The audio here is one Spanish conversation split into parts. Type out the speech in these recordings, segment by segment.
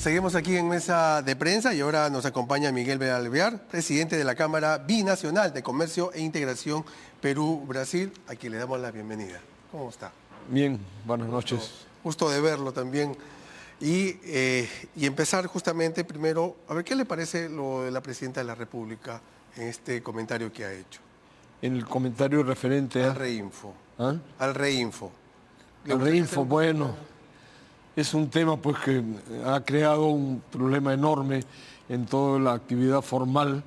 Seguimos aquí en Mesa de Prensa y ahora nos acompaña Miguel Alvear, presidente de la Cámara Binacional de Comercio e Integración Perú-Brasil, a quien le damos la bienvenida. ¿Cómo está? Bien, buenas noches. Gusto de verlo también. Y empezar justamente primero, a ver, ¿qué le parece lo de la Presidenta de la República en este comentario que ha hecho? En el comentario referente Al Reinfo. ¿Ah? Al Reinfo. Al Reinfo, bueno, es un tema pues que ha creado un problema enorme en toda la actividad formal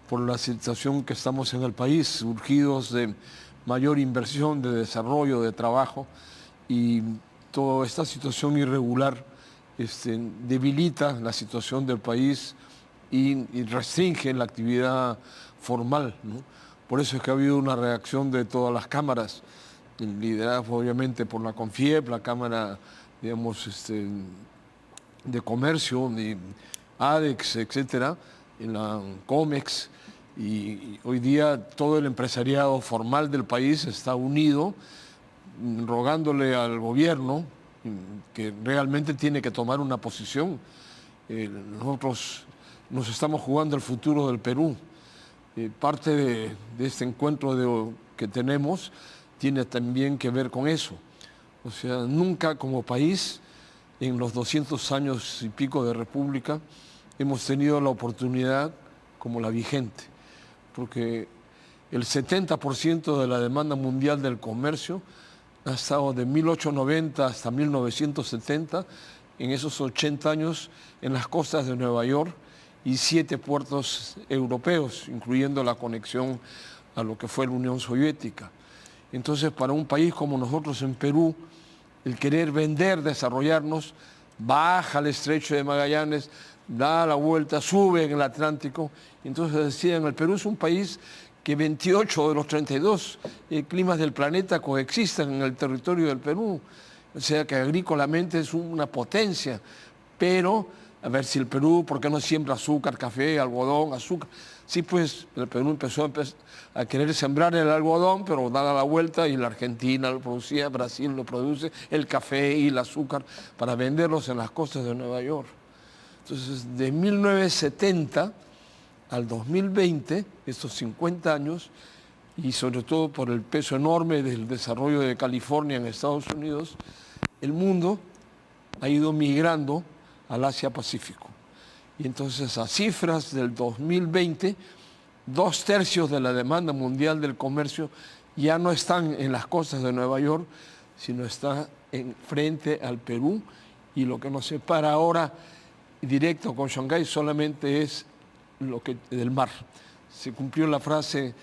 por la situación que estamos en el país, surgidos de mayor inversión, de desarrollo, de trabajo, y toda esta situación irregular debilita la situación del país y restringe la actividad formal, ¿no? Por eso es que ha habido una reacción de todas las cámaras, liderada obviamente por la CONFIEP, la Cámara, digamos, de Comercio, de ADEX, etcétera, en la COMEX, y hoy día todo el empresariado formal del país está unido, rogándole al gobierno que realmente tiene que tomar una posición. Nosotros nos estamos jugando el futuro del Perú. Parte de este encuentro que tenemos tiene también que ver con eso. O sea, nunca como país, en los 200 años y pico de república, hemos tenido la oportunidad como la vigente, porque el 70% de la demanda mundial del comercio ha estado de 1890 hasta 1970, en esos 80 años, en las costas de Nueva York y 7 puertos europeos, incluyendo la conexión a lo que fue la Unión Soviética. Entonces, para un país como nosotros en Perú, el querer vender, desarrollarnos, baja al estrecho de Magallanes, da la vuelta, sube en el Atlántico. Entonces decían, el Perú es un país que 28 de los 32 climas del planeta coexisten en el territorio del Perú. O sea que agrícolamente es una potencia, pero a ver si el Perú, ¿por qué no siembra azúcar, café, algodón, azúcar? Sí, pues el Perú empezó a querer sembrar el algodón, pero dada la vuelta y la Argentina lo producía, Brasil lo produce, el café y el azúcar para venderlos en las costas de Nueva York. Entonces, de 1970 al 2020, estos 50 años, y sobre todo por el peso enorme del desarrollo de California en Estados Unidos, el mundo ha ido migrando al Asia-Pacífico. Y entonces a cifras del 2020, 2/3 de la demanda mundial del comercio ya no están en las costas de Nueva York, sino está frente al Perú, y lo que nos separa ahora directo con Shanghái solamente es del mar. Se cumplió la frase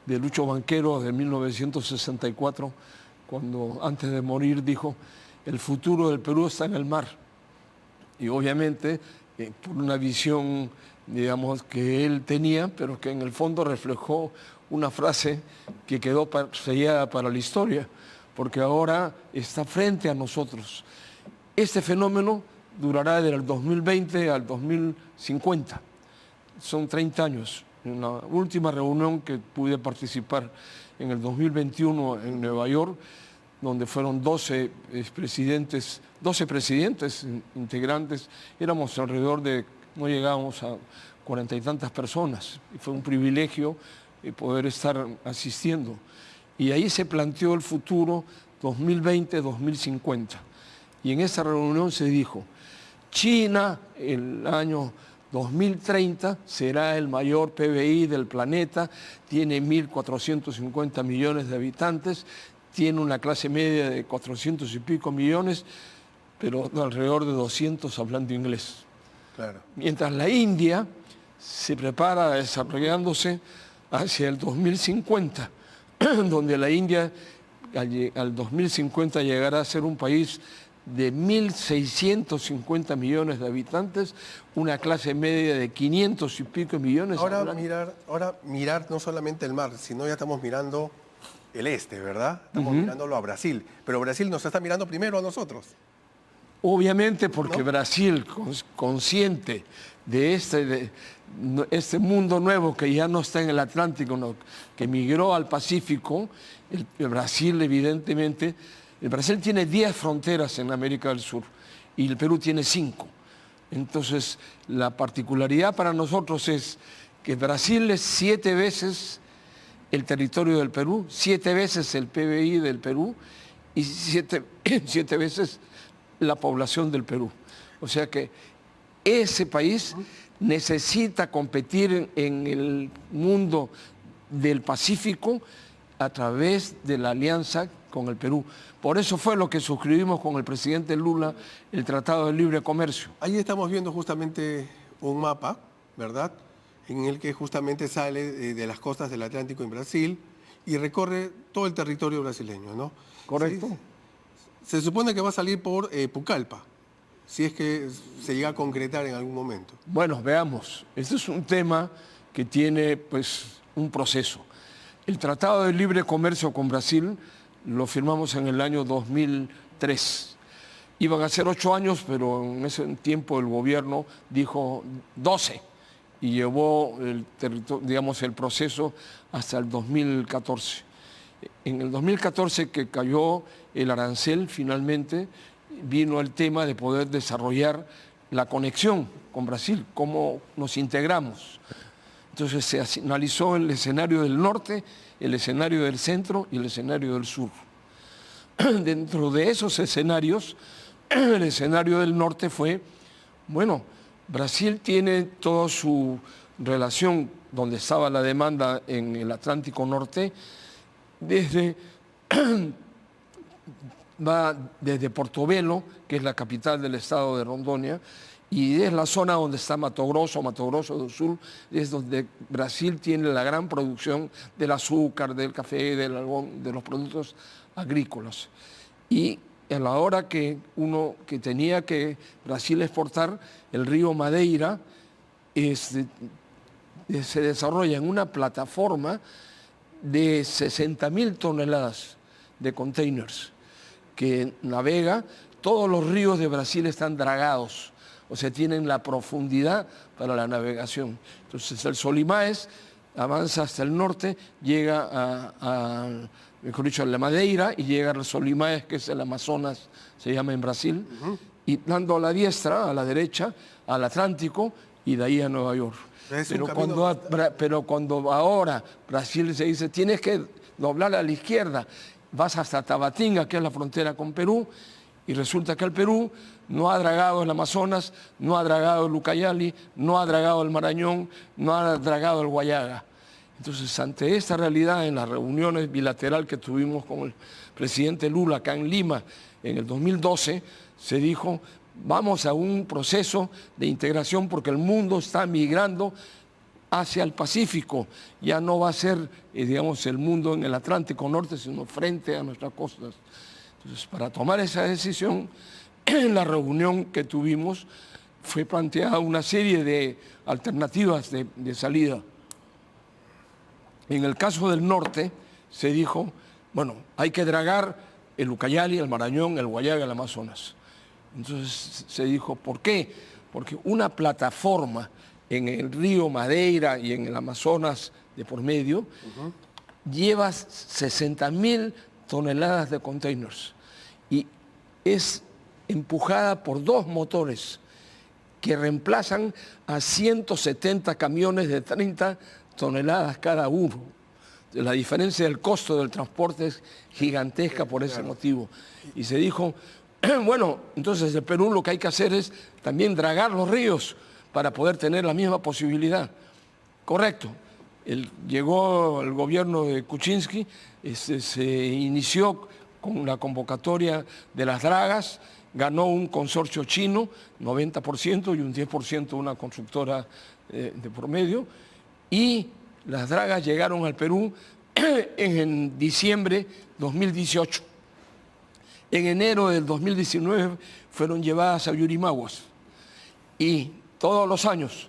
de Lucho Banquero de 1964, cuando antes de morir dijo, el futuro del Perú está en el mar. Y obviamente por una visión, digamos, que él tenía, pero que en el fondo reflejó una frase que quedó sellada para la historia, porque ahora está frente a nosotros. Este fenómeno durará del 2020 al 2050. Son 30 años. En la última reunión que pude participar en el 2021 en Nueva York, donde fueron 12 presidentes integrantes, éramos alrededor de, no llegábamos a 40 y tantas personas, y fue un privilegio poder estar asistiendo. Y ahí se planteó el futuro 2020-2050. Y en esa reunión se dijo, China, el año 2030 será el mayor PBI del planeta, tiene 1.450 millones de habitantes, tiene una clase media de 400 y pico millones, pero alrededor de 200 hablando inglés. Claro. Mientras la India se prepara desarrollándose hacia el 2050, donde la India al 2050 llegará a ser un país de 1.650 millones de habitantes, una clase media de 500 y pico millones. Ahora mirar no solamente el mar, sino ya estamos mirando el este, ¿verdad? Estamos mirándolo a Brasil, pero Brasil nos está mirando primero a nosotros. Obviamente porque ¿no? Brasil, consciente de este mundo nuevo que ya no está en el Atlántico, no, que migró al Pacífico, el Brasil evidentemente, el Brasil tiene 10 fronteras en América del Sur y el Perú tiene 5. Entonces, la particularidad para nosotros es que Brasil es 7 veces el territorio del Perú, 7 veces el PBI del Perú y 7 veces la población del Perú. O sea que ese país necesita competir en el mundo del Pacífico a través de la alianza con el Perú. Por eso fue lo que suscribimos con el presidente Lula el Tratado de Libre Comercio. Ahí estamos viendo justamente un mapa, ¿verdad?, en el que justamente sale de las costas del Atlántico en Brasil y recorre todo el territorio brasileño, ¿no? ¿Correcto? Sí. Se supone que va a salir por Pucallpa, si es que se llega a concretar en algún momento. Bueno, veamos. Este es un tema que tiene pues un proceso. El Tratado de Libre Comercio con Brasil lo firmamos en el año 2003. Iban a ser 8 años, pero en ese tiempo el gobierno dijo 12 y llevó el proceso hasta el 2014. En el 2014, que cayó el arancel, finalmente vino el tema de poder desarrollar la conexión con Brasil, cómo nos integramos. Entonces se analizó el escenario del norte, el escenario del centro y el escenario del sur. Dentro de esos escenarios, el escenario del norte fue, bueno, Brasil tiene toda su relación donde estaba la demanda en el Atlántico Norte, va desde Portobelo, que es la capital del estado de Rondônia, y es la zona donde está Mato Grosso do Sul, es donde Brasil tiene la gran producción del azúcar, del café, del algodón, de los productos agrícolas. Y a la hora que tenía que Brasil exportar, el río Madeira se desarrolla en una plataforma de 60.000 toneladas de containers que navega. Todos los ríos de Brasil están dragados, o sea, tienen la profundidad para la navegación. Entonces el Solimões avanza hasta el norte, llega mejor dicho, a la Madeira y llega al Solimões, que es el Amazonas, se llama en Brasil, y dando a la diestra, a la derecha, al Atlántico y de ahí a Nueva York. Pero cuando ahora Brasil se dice, tienes que doblar a la izquierda, vas hasta Tabatinga, que es la frontera con Perú, y resulta que el Perú no ha dragado el Amazonas, no ha dragado el Ucayali, no ha dragado el Marañón, no ha dragado el Guayaga. Entonces, ante esta realidad, en las reuniones bilaterales que tuvimos con el presidente Lula acá en Lima en el 2012, se dijo, vamos a un proceso de integración porque el mundo está migrando hacia el Pacífico. Ya no va a ser, digamos, el mundo en el Atlántico Norte, sino frente a nuestras costas. Entonces, para tomar esa decisión, en la reunión que tuvimos, fue planteada una serie de alternativas de salida. En el caso del norte, se dijo, bueno, hay que dragar el Ucayali, el Marañón, el Guayaga, el Amazonas. Entonces se dijo, ¿por qué? Porque una plataforma en el río Madeira y en el Amazonas de por medio lleva 60.000 toneladas de containers y es empujada por 2 motores que reemplazan a 170 camiones de 30 toneladas cada uno. La diferencia del costo del transporte es gigantesca por ese motivo. Y se dijo, bueno, entonces el Perú lo que hay que hacer es también dragar los ríos para poder tener la misma posibilidad. Correcto. Llegó el gobierno de Kuczynski, se inició con la convocatoria de las dragas, ganó un consorcio chino, 90%, y un 10% una constructora de por medio, y las dragas llegaron al Perú en diciembre 2018. En enero del 2019 fueron llevadas a Yurimaguas. Y todos los años,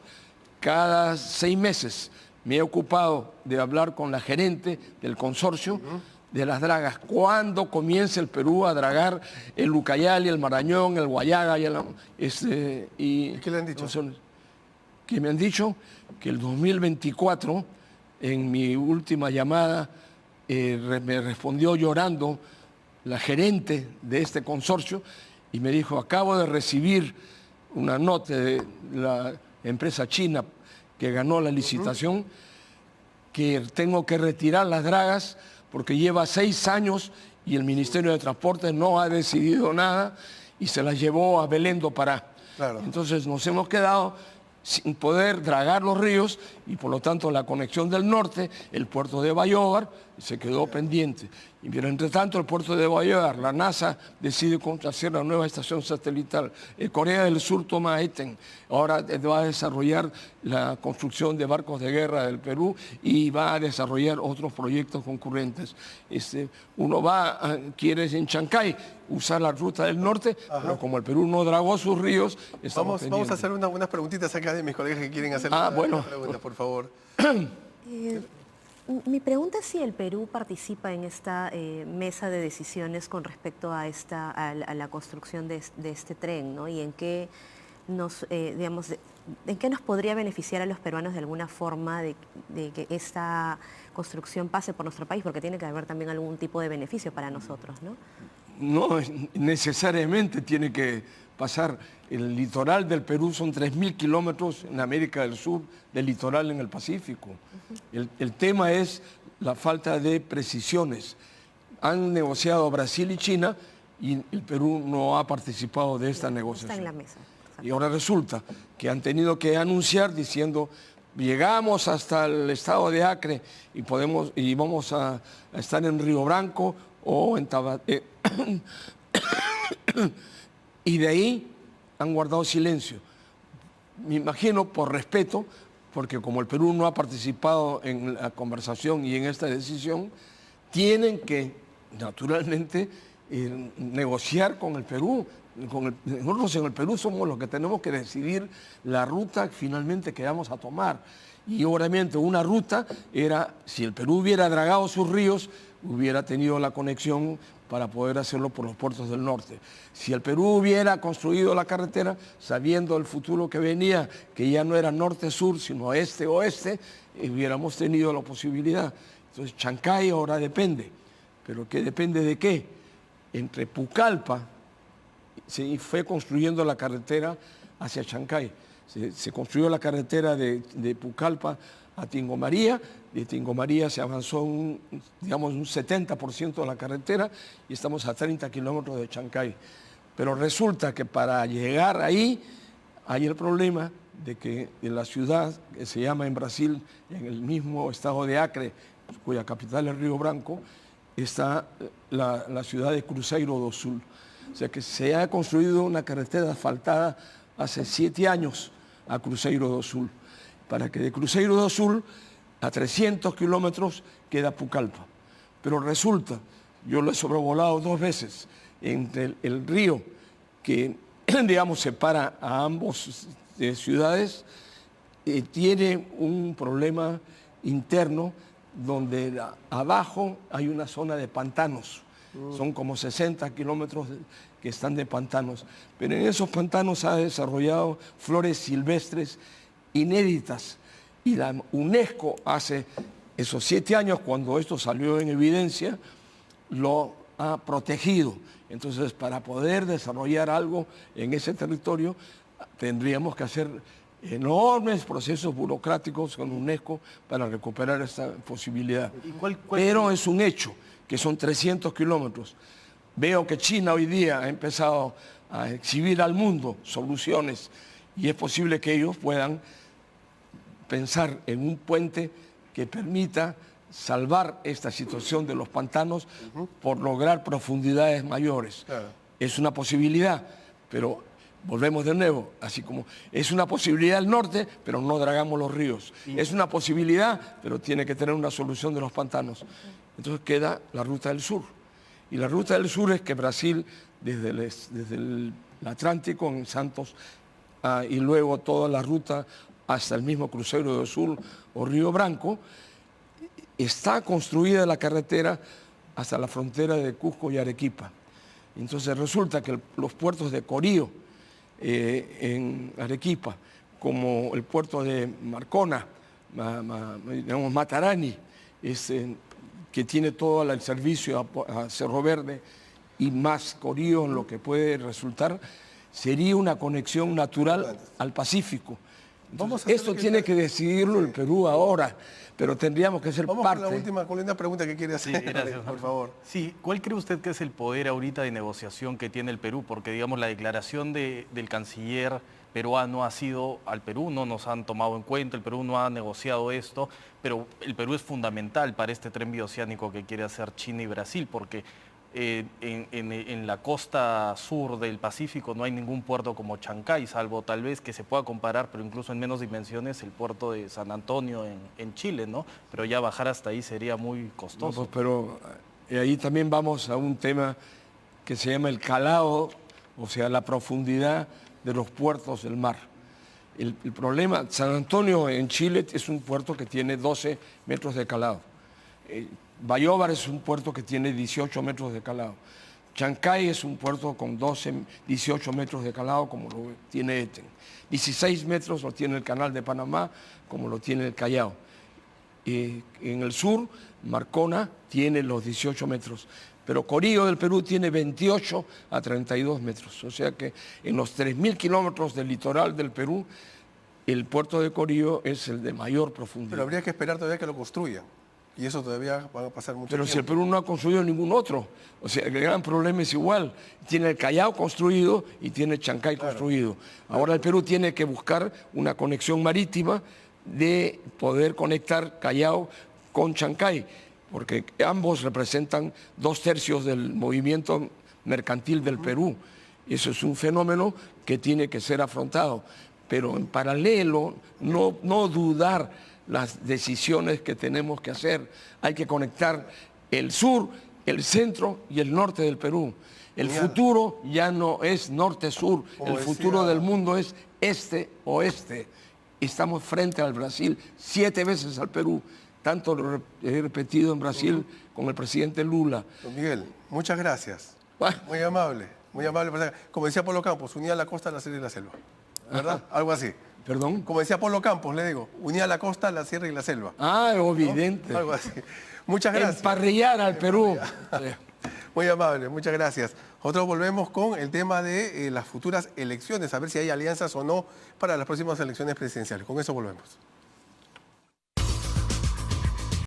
cada 6 meses, me he ocupado de hablar con la gerente del consorcio de las dragas. ¿Cuándo comienza el Perú a dragar el Ucayali, el Marañón, el Guayaga? ¿Y qué le han dicho? Que me han dicho que el 2024, en mi última llamada, me respondió llorando la gerente de este consorcio y me dijo, acabo de recibir una nota de la empresa china que ganó la licitación, que tengo que retirar las dragas porque lleva 6 años y el Ministerio de Transporte no ha decidido nada y se las llevó a Belén do Pará. Claro. Entonces nos hemos quedado sin poder dragar los ríos y por lo tanto la conexión del norte, el puerto de Bayóvar, se quedó pendiente. Pero entre tanto el puerto de Bayóvar, la NASA decide hacer la nueva estación satelital. Corea del Sur toma ETEN, ahora va a desarrollar la construcción de barcos de guerra del Perú y va a desarrollar otros proyectos concurrentes. Uno quiere en Chancay usar la ruta del norte, pero como el Perú no dragó sus ríos, vamos a hacer unas preguntitas acá de mis colegas que quieren hacer bueno. preguntas, por favor. Mi pregunta es si el Perú participa en esta mesa de decisiones con respecto a la construcción de este tren, ¿no? Y en qué en qué nos podría beneficiar a los peruanos de alguna forma de que esta construcción pase por nuestro país, porque tiene que haber también algún tipo de beneficio para nosotros, ¿no? No necesariamente tiene que pasar. El litoral del Perú son 3.000 kilómetros en América del Sur, del litoral en el Pacífico. El tema es la falta de precisiones. Han negociado Brasil y China y el Perú no ha participado de esta negociación. Está en la mesa. Y ahora resulta que han tenido que anunciar diciendo: llegamos hasta el estado de Acre y vamos a estar en Río Branco o en Tabaté. Y de ahí han guardado silencio. Me imagino por respeto, porque como el Perú no ha participado en la conversación y en esta decisión, tienen que naturalmente negociar con el Perú. Nosotros en el Perú somos los que tenemos que decidir la ruta finalmente que vamos a tomar. Y obviamente una ruta era, si el Perú hubiera dragado sus ríos, hubiera tenido la conexión para poder hacerlo por los puertos del norte. Si el Perú hubiera construido la carretera, sabiendo el futuro que venía, que ya no era norte-sur, sino este-oeste, hubiéramos tenido la posibilidad. Entonces Chancay ahora depende. ¿Pero qué depende de qué? Entre Pucallpa se fue construyendo la carretera hacia Chancay. Se construyó la carretera de Pucallpa a Tingo María. De Tingo María se avanzó un 70% de la carretera y estamos a 30 kilómetros de Chancay. Pero resulta que para llegar ahí hay el problema de que en la ciudad que se llama en Brasil, en el mismo estado de Acre, cuya capital es Río Branco, está la ciudad de Cruzeiro do Sul. O sea que se ha construido una carretera asfaltada hace 7 años a Cruzeiro do Sul, para que de Cruzeiro do Sul a 300 kilómetros queda Pucallpa. Pero resulta, yo lo he sobrevolado 2 veces, entre el río que, digamos, separa a ambos ciudades, tiene un problema interno donde abajo hay una zona de pantanos. Son como 60 kilómetros que están de pantanos. Pero en esos pantanos ha desarrollado flores silvestres inéditas. Y la UNESCO hace esos 7 años, cuando esto salió en evidencia, lo ha protegido. Entonces, para poder desarrollar algo en ese territorio, tendríamos que hacer enormes procesos burocráticos con UNESCO para recuperar esta posibilidad. Pero es un hecho que son 300 kilómetros. Veo que China hoy día ha empezado a exhibir al mundo soluciones y es posible que ellos puedan pensar en un puente que permita salvar esta situación de los pantanos por lograr profundidades mayores. Claro. Es una posibilidad, pero volvemos de nuevo, así como es una posibilidad al norte, pero no dragamos los ríos. Es una posibilidad, pero tiene que tener una solución de los pantanos. Entonces queda la ruta del sur. Y la ruta del sur es que Brasil, desde el Atlántico en Santos, y luego toda la ruta hasta el mismo Cruzeiro do Sul o Río Branco, está construida la carretera hasta la frontera de Cusco y Arequipa. Entonces resulta que los puertos de Corío, en Arequipa, como el puerto de Marcona, digamos Matarani, que tiene todo el servicio a Cerro Verde y más Corío en lo que puede resultar, sería una conexión natural al Pacífico. Vamos a hacer Esto lo que tiene está- que decidirlo el Perú ahora, pero tendríamos que ser Vamos parte. con la pregunta que quiere hacer, gracias. por favor. Sí, ¿cuál cree usted que es el poder ahorita de negociación que tiene el Perú? Porque, digamos, la declaración del canciller peruano ha sido al Perú, no nos han tomado en cuenta, el Perú no ha negociado esto, pero el Perú es fundamental para este tren bioceánico que quiere hacer China y Brasil, porque en la costa sur del Pacífico no hay ningún puerto como Chancay, salvo tal vez que se pueda comparar, pero incluso en menos dimensiones, el puerto de San Antonio en Chile, ¿no? Pero ya bajar hasta ahí sería muy No, costoso. pues, pero ahí también vamos a un tema que se llama el calado, o sea, la profundidad de los puertos del mar. El problema, San Antonio en Chile es un puerto que tiene 12 metros de calado. Bayóvar es un puerto que tiene 18 metros de calado. Chancay es un puerto con 18 metros de calado, como lo tiene Eten. 16 metros lo tiene el Canal de Panamá, como lo tiene el Callao. En el sur, Marcona tiene los 18 metros, pero Corío del Perú tiene 28 a 32 metros. O sea que en los 3.000 kilómetros del litoral del Perú, el puerto de Corío es el de mayor profundidad. Pero habría que esperar todavía que lo construyan. Y eso todavía va a pasar mucho Pero tiempo. si el Perú no ha construido ningún otro, o sea, el gran problema es igual. Tiene el Callao construido y tiene Chancay construido. Ahora el Perú tiene que buscar una conexión marítima de poder conectar Callao con Chancay, porque ambos representan 2/3 del movimiento mercantil del Perú. Eso es un fenómeno que tiene que ser afrontado. Pero en paralelo, no dudar las decisiones que tenemos que hacer. Hay que conectar el sur, el centro y el norte del Perú. El futuro ya no es norte-sur, el futuro del mundo es este-oeste. Estamos frente al Brasil, 7 veces al Perú. Tanto lo he repetido en Brasil con el presidente Lula. Don Miguel, muchas gracias. Bueno. Muy amable, muy amable. Como decía Polo Campos, unía la costa, la sierra y la selva. ¿Verdad? Algo así. ¿Perdón? Como decía Polo Campos, le digo, unía la costa, la sierra y la selva. Ah, ¿No? evidente. Algo así. Muchas gracias. Emparrillar al Perú. Muy amable, muchas gracias. Nosotros volvemos con el tema de las futuras elecciones, a ver si hay alianzas o no para las próximas elecciones presidenciales. Con eso volvemos.